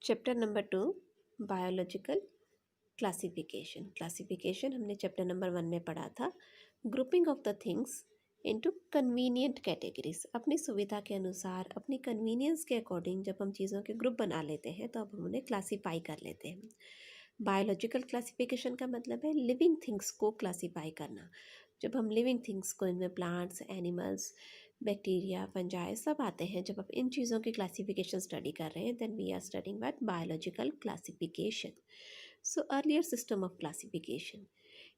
Chapter number 2 biological classification. Classification हमने chapter number 1 में पढ़ा था। Grouping of the things into convenient categories. अपनी सुविधा के अनुसार, अपनी कन्वीनियंस के अकॉर्डिंग जब हम चीज़ों के ग्रुप बना लेते हैं तो अब हम उन्हें क्लासीफाई कर लेते हैं। बायोलॉजिकल क्लासिफिकेशन का मतलब है लिविंग थिंग्स को क्लासीफाई करना। जब हम लिविंग थिंग्स को, इनमें प्लांट्स, एनिमल्स, बैक्टीरिया, फंजाई सब आते हैं, जब आप इन चीज़ों की क्लासिफिकेशन स्टडी कर रहे हैं then we are studying that biological classification. So earlier system of classification,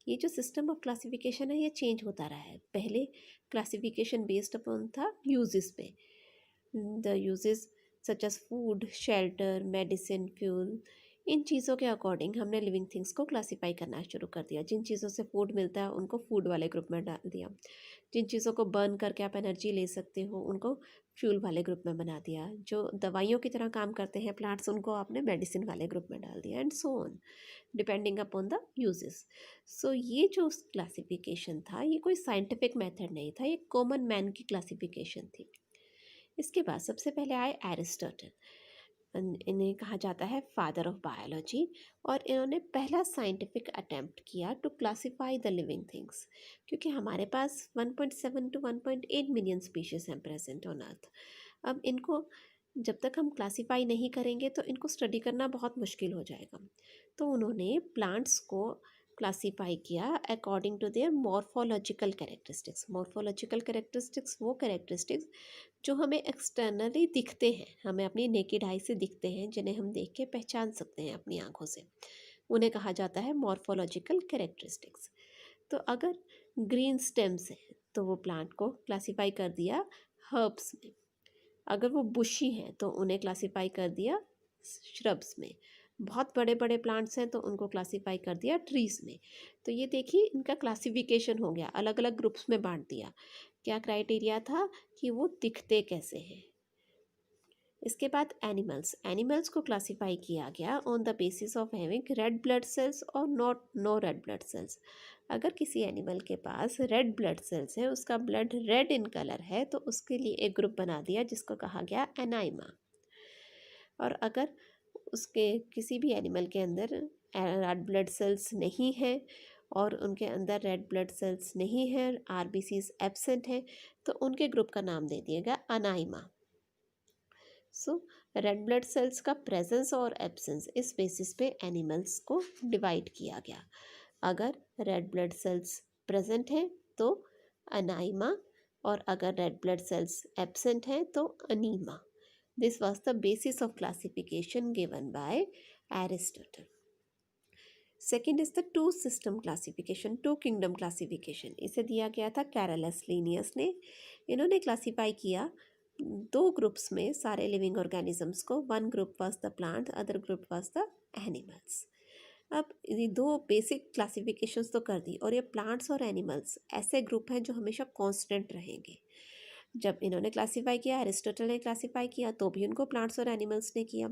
ये जो सिस्टम ऑफ क्लासिफिकेशन है ये चेंज होता रहा है। पहले क्लासिफिकेशन बेस्ड अपॉन था यूजेस पे, the uses such as food, shelter, medicine, fuel, इन चीज़ों के अकॉर्डिंग हमने लिविंग थिंग्स को क्लासीफाई करना शुरू कर दिया। जिन चीज़ों से फूड मिलता है उनको फूड वाले ग्रुप में डाल दिया, जिन चीज़ों को बर्न करके आप एनर्जी ले सकते हो उनको फ्यूल वाले ग्रुप में बना दिया, जो दवाइयों की तरह काम करते हैं प्लांट्स उनको आपने मेडिसिन वाले ग्रुप में डाल दिया, and so on depending upon the uses. So ये जो क्लासिफिकेशन था ये कोई साइंटिफिक मेथड नहीं था, ये कॉमन मैन की क्लासिफिकेशन थी। इसके बाद सबसे पहले आए एरिस्टोटल। इन्हें कहा जाता है फादर ऑफ बायोलॉजी, और इन्होंने पहला साइंटिफिक अटेम्प्ट किया to classify the living things, क्योंकि हमारे पास 1.7 टू 1.8 मिलियन स्पीशीज हैं प्रेजेंट ऑन अर्थ। अब इनको जब तक हम क्लासिफाई नहीं करेंगे तो इनको स्टडी करना बहुत मुश्किल हो जाएगा। तो उन्होंने प्लांट्स को क्लासीफाई किया according to their morphological characteristics. Morphological characteristics वो कैरेक्टरिस्टिक्स जो हमें एक्सटर्नली दिखते हैं, हमें अपनी नेकेड आई से दिखते हैं, जिन्हें हम देख के पहचान सकते हैं अपनी आंखों से, उन्हें कहा जाता है मॉर्फोलॉजिकल कैरेक्टरिस्टिक्स। तो अगर ग्रीन स्टेम्स हैं तो वो प्लांट को क्लासीफाई कर दिया हर्ब्स में, अगर वो बुशी हैं तो उन्हें क्लासीफाई कर दिया श्रब्स में, बहुत बड़े बड़े प्लांट्स हैं तो उनको क्लासीफाई कर दिया ट्रीज में। तो ये देखिए इनका क्लासिफिकेशन हो गया, अलग अलग ग्रुप्स में बांट दिया। क्या क्राइटेरिया था कि वो दिखते कैसे हैं। इसके बाद एनिमल्स, एनिमल्स को क्लासीफाई किया गया on the basis of having red blood cells और not no red blood cells. अगर किसी एनिमल के पास रेड ब्लड सेल्स है, उसका ब्लड रेड इन कलर है, तो उसके लिए एक ग्रुप बना दिया जिसको कहा गया एनाइमा। और अगर उसके किसी भी एनिमल के अंदर रेड ब्लड सेल्स नहीं है और उनके अंदर रेड ब्लड सेल्स नहीं है, आरबीसीज एब्सेंट है, तो उनके ग्रुप का नाम दे दिएगा अनाइमा। सो रेड ब्लड सेल्स का प्रेजेंस और एब्सेंस, इस बेसिस पे एनिमल्स को डिवाइड किया गया। अगर रेड ब्लड सेल्स प्रेजेंट हैं तो अनाइमा, और अगर रेड ब्लड सेल्स एब्सेंट हैं तो anaima. This was the basis of classification given by Aristotle. Second is the two system classification, two kingdom classification. इसे दिया गया था कैरलस लीनियस ने। इन्होंने क्लासीफाई किया दो ग्रुप्स में सारे लिविंग ऑर्गेनिजम्स को। One group was the plant, other group was the animals. अब ये दो बेसिक क्लासिफिकेशंस तो कर दी, और ये प्लांट्स और एनिमल्स ऐसे ग्रुप हैं जो हमेशा कांस्टेंट रहेंगे। जब इन्होंने क्लासीफाई किया, एरिस्टोटल ने क्लासीफाई किया तो भी उनको प्लांट्स और एनिमल्स ने किया,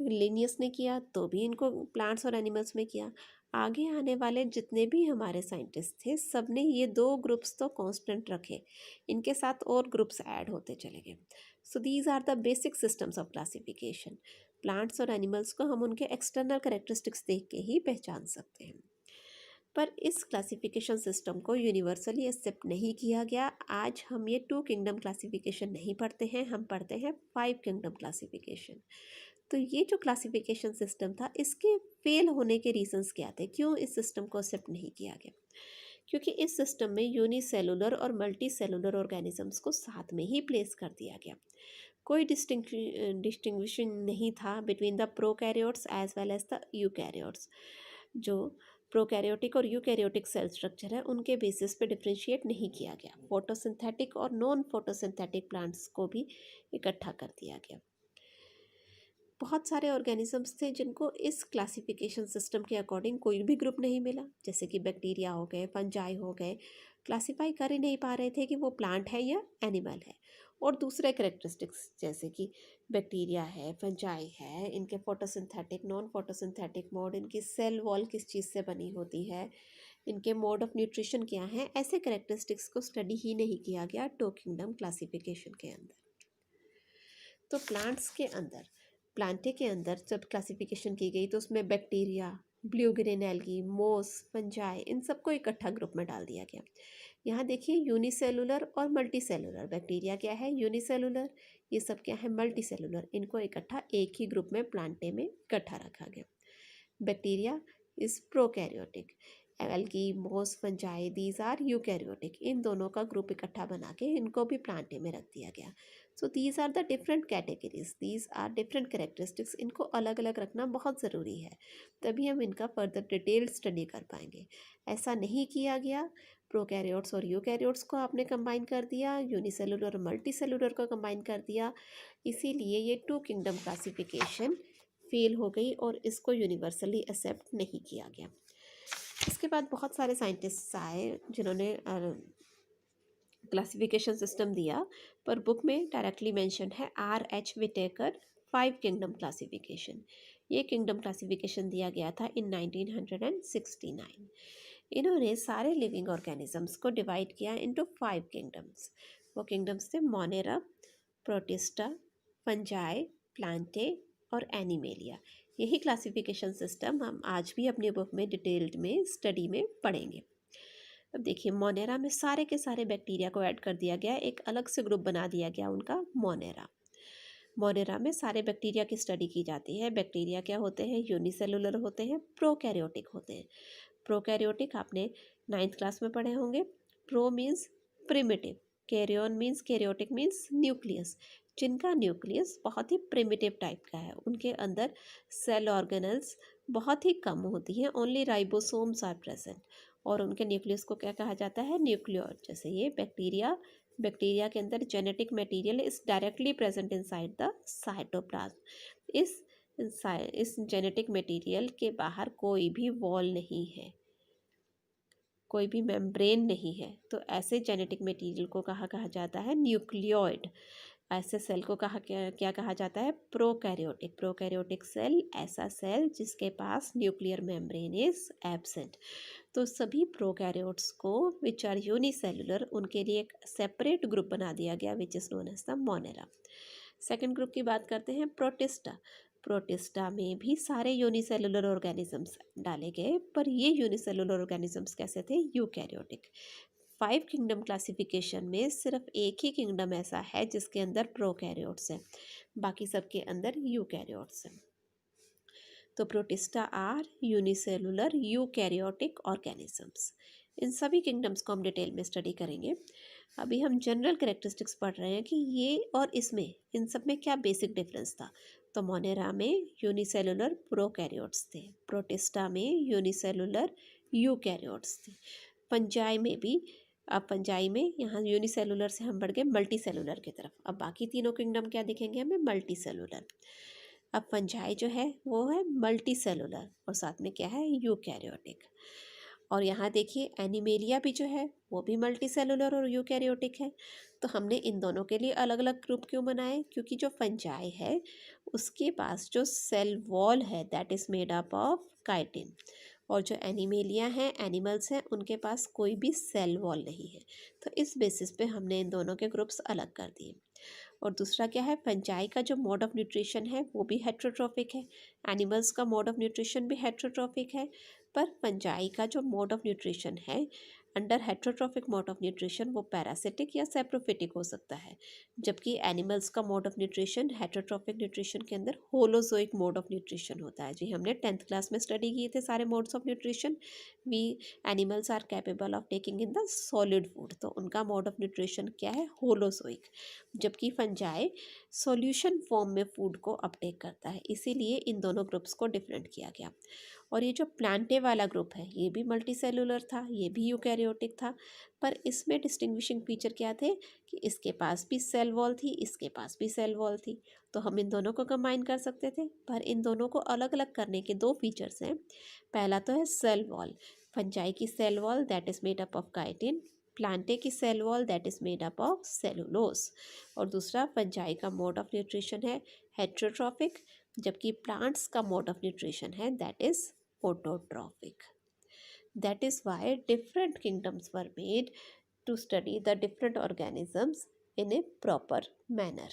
लिनियस ने किया तो भी इनको प्लांट्स और एनिमल्स में किया। आगे आने वाले जितने भी हमारे साइंटिस्ट थे सब ने ये दो ग्रुप्स तो कांस्टेंट रखे, इनके साथ और ग्रुप्स ऐड होते चले गए। So these are the basic systems of classification. Plants और एनिमल्स को हम उनके एक्सटर्नल कैरेक्टरिस्टिक्स देख के ही पहचान सकते हैं, पर इस क्लासिफिकेशन सिस्टम को यूनिवर्सली एक्सेप्ट नहीं किया गया। आज हम ये टू किंगडम क्लासिफिकेशन नहीं पढ़ते हैं, हम पढ़ते हैं 5 किंगडम क्लासिफिकेशन। तो ये जो क्लासिफिकेशन सिस्टम था इसके फेल होने के रीजंस क्या थे, क्यों इस सिस्टम को एक्सेप्ट नहीं किया गया? क्योंकि इस सिस्टम में यूनिसेलुलर और मल्टी सेलुलर ऑर्गेनिजम्स को साथ में ही प्लेस कर दिया गया। कोई डिस्टिंग्विशन नहीं था between the prokaryotes as well as the eukaryotes. जो प्रोकैरियोटिक और यूकैरियोटिक सेल स्ट्रक्चर है उनके बेसिस पे डिफ्रेंशिएट नहीं किया गया। फोटोसिंथेटिक और नॉन फोटोसिंथेटिक प्लांट्स को भी इकट्ठा कर दिया गया। बहुत सारे ऑर्गेनिजम्स थे जिनको इस क्लासिफिकेशन सिस्टम के अकॉर्डिंग कोई भी ग्रुप नहीं मिला, जैसे कि बैक्टीरिया हो गए, फंजाई हो गए, क्लासीफाई कर ही नहीं पा रहे थे कि वो प्लांट है या एनिमल है। और दूसरे करेक्टरिस्टिक्स जैसे कि बैक्टीरिया है, फंजाई है, इनके फोटोसिंथेटिक, नॉन फोटोसिंथेटिक मोड, इनकी सेल वॉल किस चीज़ से बनी होती है, इनके मोड ऑफ न्यूट्रिशन क्या है, ऐसे करेक्टरिस्टिक्स को स्टडी ही नहीं किया गया टू किंगडम क्लासिफिकेशन के अंदर। तो प्लांट्स के अंदर प्लांटे के अंदर जब क्लासिफिकेशन की गई तो उसमें बैक्टीरिया, ब्लू ग्रीन एल्गी, मोस, फंजाई, इन सबको इकट्ठा ग्रुप में डाल दिया गया। यहाँ देखिए यूनिसेलुलर और मल्टी सेलुलर। बैक्टीरिया क्या है? यूनिसेलुलर। ये सब क्या है? Multi cellular. इनको इकट्ठा एक ही ग्रुप में प्लांटे में इकट्ठा रखा गया। बैक्टीरिया इज प्रोकैरियोटिक, एल्गी, मोस, फंजाई दीज आर यूकैरियोटिक। इन दोनों का ग्रुप इकट्ठा बना के इनको भी प्लांटे में रख दिया गया। So these are the different categories, these are different characteristics. इनको अलग अलग रखना बहुत ज़रूरी है, तभी हम इनका फर्दर डिटेल्ड स्टडी कर पाएंगे। ऐसा नहीं किया गया। प्रोकैरियोट्स और यूकैरियोट्स को आपने कंबाइन कर दिया, यूनिसेलुलर और मल्टी सेलुलर को कंबाइन कर दिया। इसीलिए ये टू किंगडम क्लासिफिकेशन फेल हो गई और इसको यूनिवर्सली एक्सेप्ट नहीं किया गया। इसके बाद बहुत सारे साइंटिस्ट्स आए जिन्होंने क्लासिफिकेशन सिस्टम दिया, पर बुक में डायरेक्टली मेंशन है R.H. Whittaker 5 kingdom classification. ये किंगडम क्लासिफिकेशन दिया गया था इन 1969। इन्होंने सारे लिविंग ऑर्गेनिजम्स को डिवाइड किया इनटू 5 किंगडम्स। वो किंगडम्स थे मोनेरा, प्रोटिस्टा, फंजाई, प्लांटे और एनिमेलिया। यही क्लासिफिकेशन सिस्टम हम आज भी अपनी बुक में डिटेल्ड में स्टडी में पढ़ेंगे। अब देखिए मोनेरा में सारे के सारे बैक्टीरिया को ऐड कर दिया गया, एक अलग से ग्रुप बना दिया गया उनका मोनेरा। मोनेरा में सारे बैक्टीरिया की स्टडी की जाती है। बैक्टीरिया क्या होते हैं? यूनिसेलुलर होते हैं, प्रोकैरियोटिक होते हैं। प्रोकैरियोटिक आपने 9th क्लास में पढ़े होंगे। Pro means primitive, karyon means karyotic means nucleus. जिनका न्यूक्लियस बहुत ही प्रिमिटिव टाइप का है, उनके अंदर सेल ऑर्गेनल्स बहुत ही कम होती हैं, ओनली राइबोसोम्स आर प्रेजेंट। और उनके न्यूक्लियस को क्या कहा जाता है? न्यूक्लियोइड। जैसे ये बैक्टीरिया, बैक्टीरिया के अंदर genetic material is directly present inside the cytoplasm. इस जेनेटिक मटेरियल के बाहर कोई भी वॉल नहीं है, कोई भी मेम्ब्रेन नहीं है, तो ऐसे जेनेटिक मटेरियल को कहा जाता है न्यूक्लियोइड। ऐसे सेल को क्या कहा जाता है? प्रोकैरियोटिक। प्रोकैरियोटिक सेल ऐसा सेल जिसके पास न्यूक्लियर मेम्ब्रेन इज एब्सेंट। तो सभी प्रोकैरियोट्स को विच आर यूनिसेलुलर, उनके लिए एक सेपरेट ग्रुप बना दिया गया which is known as the monera. Second group की बात करते हैं, प्रोटिस्टा। प्रोटिस्टा में भी सारे यूनिसेलुलर ऑर्गेनिजम्स डाले गए, पर ये यूनिसेलुलर ऑर्गेनिजम्स कैसे थे? यूकैरियोटिक। 5 किंगडम क्लासिफिकेशन में सिर्फ एक ही किंगडम ऐसा है जिसके अंदर प्रोकैरियोट्स हैं, बाकी सबके अंदर यूकैरियोट्स हैं। तो Protista are unicellular eukaryotic organisms. इन सभी किंगडम्स को हम डिटेल में स्टडी करेंगे। अभी हम जनरल कैरेक्टरिस्टिक्स पढ़ रहे हैं कि ये और इसमें, इन सब में क्या बेसिक डिफरेंस था। तो मोनेरा में यूनिसेलुलर प्रोकैरियोट्स थे, प्रोटिस्टा में यूनिसेलुलर यूकैरियोट्स थे, फंजाई में भी। अब फंजाई में यहाँ यूनिसेलुलर से हम बढ़ गए मल्टी सेलुलर की तरफ। अब बाकी तीनों किंगडम क्या दिखेंगे हमें? Multi cellular. अब फंजाई जो है वो है मल्टी सेलुलर और साथ में क्या है? यूकैरियोटिक। और यहाँ देखिए एनिमेलिया भी जो है वो भी मल्टी सेलुलर और यूकैरियोटिक है। तो हमने इन दोनों के लिए अलग अलग ग्रुप क्यों बनाए? क्योंकि जो फंजाई है उसके पास जो सेल वॉल है that is made up of chitin, और जो एनिमेलिया हैं, एनिमल्स हैं, उनके पास कोई भी सेल वॉल नहीं है। तो इस बेसिस पे हमने इन दोनों के ग्रुप्स अलग कर दिए। और दूसरा क्या है? फंजाई का जो मोड ऑफ न्यूट्रिशन है वो भी हेट्रोट्रॉफिक है, एनिमल्स का मोड ऑफ न्यूट्रिशन भी हेट्रोट्रॉफिक है। पर फंजाई का जो मोड ऑफ न्यूट्रिशन है under heterotrophic mode of nutrition वो पैरासिटिक या सेप्रोफिटिक हो सकता है, जबकि एनिमल्स का mode of nutrition heterotrophic nutrition के अंदर होलोजोइक मोड ऑफ न्यूट्रिशन होता है। जी हमने 10th क्लास में स्टडी किए थे सारे modes of nutrition. We animals are capable of taking in the solid food, तो उनका मोड ऑफ न्यूट्रिशन क्या है? होलोजोइक। जबकि फंजाई सॉल्यूशन फॉर्म में फूड को अपटेक करता है, इसीलिए इन दोनों ग्रुप्स को डिफरेंट किया गया। और ये जो प्लांटे वाला ग्रुप है ये भी मल्टी सेलुलर था, ये भी यूकैरियोटिक था, पर इसमें डिस्टिंग्विशिंग फीचर क्या थे कि इसके पास भी सेल वॉल थी, इसके पास भी सेल वॉल थी। तो हम इन दोनों को कंबाइन कर सकते थे, पर इन दोनों को अलग अलग करने के दो फीचर्स हैं। पहला तो है सेल वॉल। फंजाई की cell wall that is made up of chitin, plantae की cell wall that is made up of cellulose. और दूसरा फंजाई का मोड ऑफ न्यूट्रिशन है हेट्रोट्रॉफिक, जबकि प्लांट्स का मोड ऑफ न्यूट्रिशन है that is autotrophic. That is why different kingdoms were made to study the different organisms in a proper manner.